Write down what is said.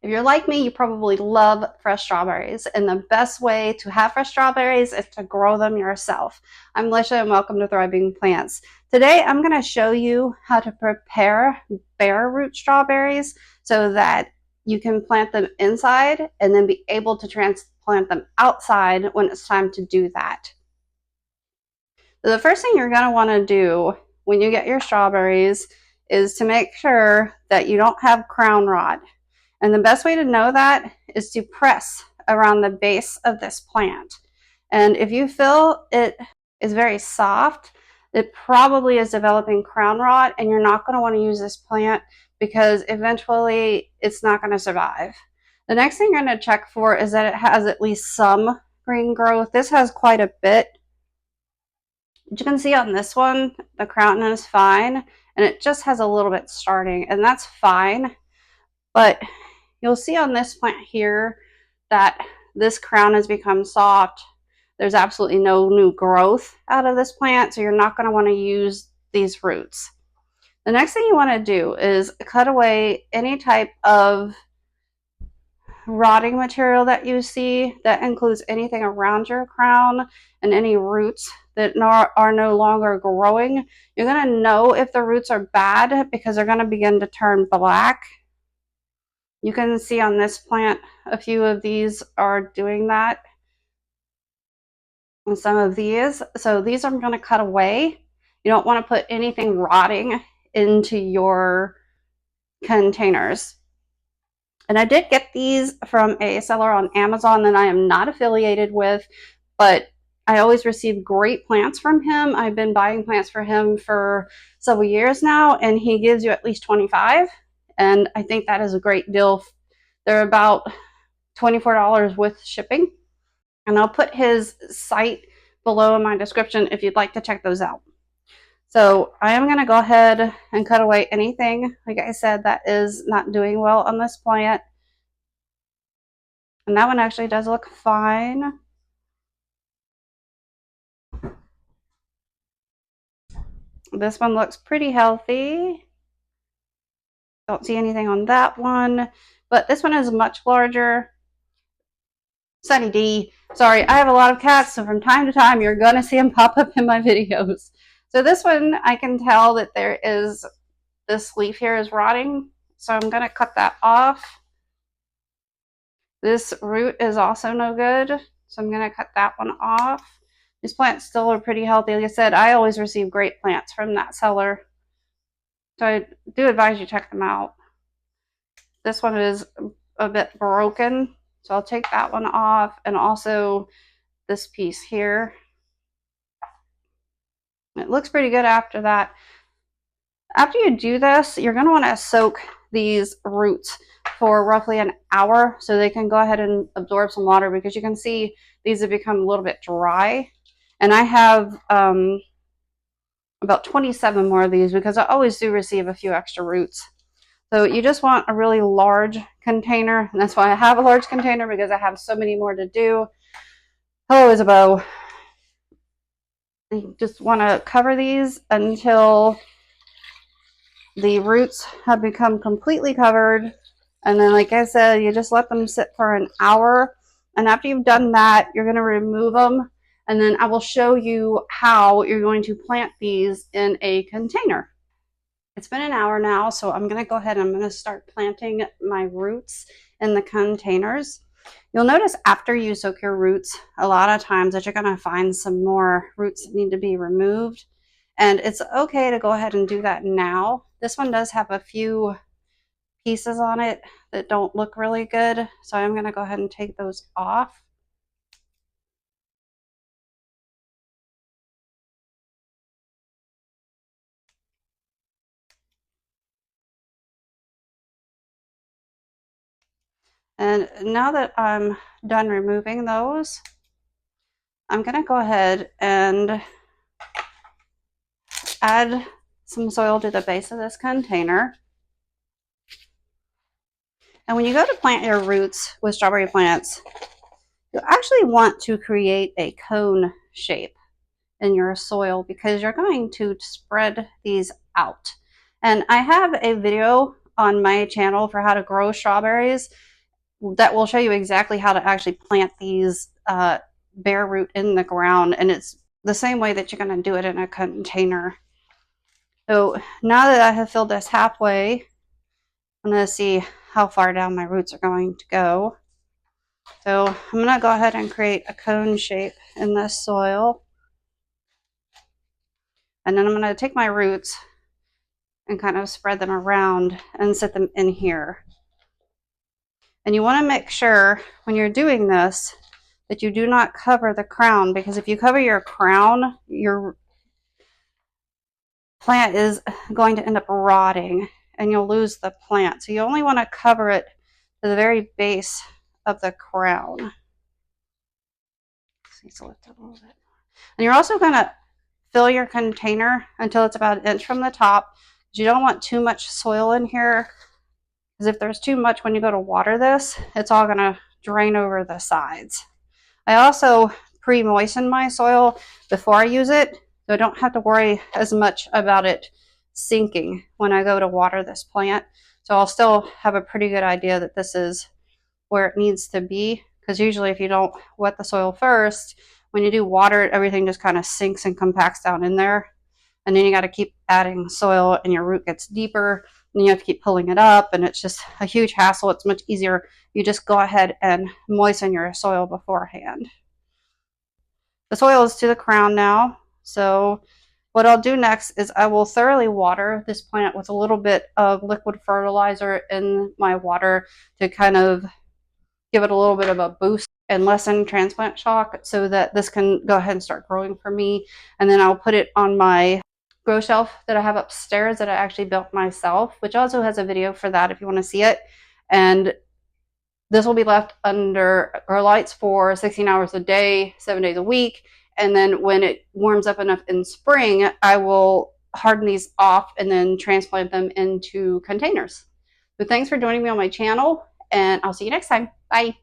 If you're like me, you probably love fresh strawberries, and the best way to have fresh strawberries is to grow them yourself. I'm Lisha, and welcome to Thriving Plants. Today, I'm going to show you how to prepare bare root strawberries so that you can plant them inside and then be able to transplant them outside when it's time to do that. So the first thing you're going to want to do when you get your strawberries is to make sure that you don't have crown rot. And the best way to know that is to press around the base of this plant. And if you feel it is very soft, it probably is developing crown rot, and you're not going to want to use this plant because eventually it's not going to survive. The next thing you're going to check for is that it has at least some green growth. This has quite a bit. You can see on this one, the crown is fine, and it just has a little bit starting, and that's fine. But you'll see on this plant here that this crown has become soft. There's absolutely no new growth out of this plant, so you're not going to want to use these roots. The next thing you want to do is cut away any type of rotting material that you see. That includes anything around your crown and any roots that are no longer growing. You're going to know if the roots are bad because they're going to begin to turn black. You can see on this plant, a few of these are doing that. And some of these. So these I'm going to cut away. You don't want to put anything rotting into your containers. And I did get these from a seller on Amazon that I am not affiliated with, but I always receive great plants from him. I've been buying plants for him for several years now, and he gives you at least 25. And I think that is a great deal. They're about $24 with shipping. And I'll put his site below in my description if you'd like to check those out. So I am going to go ahead and cut away anything, like I said, that is not doing well on this plant. And that one actually does look fine. This one looks pretty healthy. Don't see anything on that one, but this one is much larger. Sunny D, sorry, I have a lot of cats, so from time to time you're gonna see them pop up in my videos. So this one, I can tell that there is, this leaf here is rotting, so I'm gonna cut that off. This root is also no good, so I'm gonna cut that one off. These plants still are pretty healthy. Like I said, I always receive great plants from that seller, so I do advise you check them out. This one is a bit broken, so I'll take that one off, and also this piece here. It looks pretty good after that. After you do this, you're going to want to soak these roots for roughly an hour so they can go ahead and absorb some water, because you can see these have become a little bit dry. And I have about 27 more of these because I always do receive a few extra roots. So you just want a really large container, and that's why I have a large container, because I have so many more to do. Hello, Isabeau. You just want to cover these until the roots have become completely covered. And then, like I said, you just let them sit for an hour. And after you've done that, you're going to remove them. And then I will show you how you're going to plant these in a container. It's been an hour now, so I'm going to go ahead and I'm going to start planting my roots in the containers. You'll notice after you soak your roots, a lot of times that you're going to find some more roots that need to be removed. And it's okay to go ahead and do that now. This one does have a few pieces on it that don't look really good, so I'm going to go ahead and take those off. And now that I'm done removing those, I'm going to go ahead and add some soil to the base of this container. And when you go to plant your roots with strawberry plants, you actually want to create a cone shape in your soil, because you're going to spread these out. And I have a video on my channel for how to grow strawberries, that will show you exactly how to actually plant these bare root in the ground, and it's the same way that you're going to do it in a container. So now that I have filled this halfway, I'm going to see how far down my roots are going to go. So I'm going to go ahead and create a cone shape in this soil. And then I'm going to take my roots and kind of spread them around and set them in here. And you want to make sure when you're doing this that you do not cover the crown, because if you cover your crown, your plant is going to end up rotting and you'll lose the plant. So you only want to cover it to the very base of the crown. Let's lift it a little bit. And you're also going to fill your container until it's about an inch from the top. You don't want too much soil in here, because if there's too much when you go to water this, it's all going to drain over the sides. I also pre-moisten my soil before I use it, so I don't have to worry as much about it sinking when I go to water this plant. So I'll still have a pretty good idea that this is where it needs to be, because usually if you don't wet the soil first, when you do water it, everything just kind of sinks and compacts down in there. And then you got to keep adding soil and your root gets deeper and you have to keep pulling it up, and it's just a huge hassle. It's much easier. You just go ahead and moisten your soil beforehand. The soil is to the crown now. So what I'll do next is I will thoroughly water this plant with a little bit of liquid fertilizer in my water to kind of give it a little bit of a boost and lessen transplant shock, so that this can go ahead and start growing for me. And then I'll put it on my grow shelf that I have upstairs that I actually built myself, which also has a video for that if you want to see it. And this will be left under grow lights for 16 hours a day, 7 days a week. And then when it warms up enough in spring, I will harden these off and then transplant them into containers. So thanks for joining me on my channel, and I'll see you next time. Bye.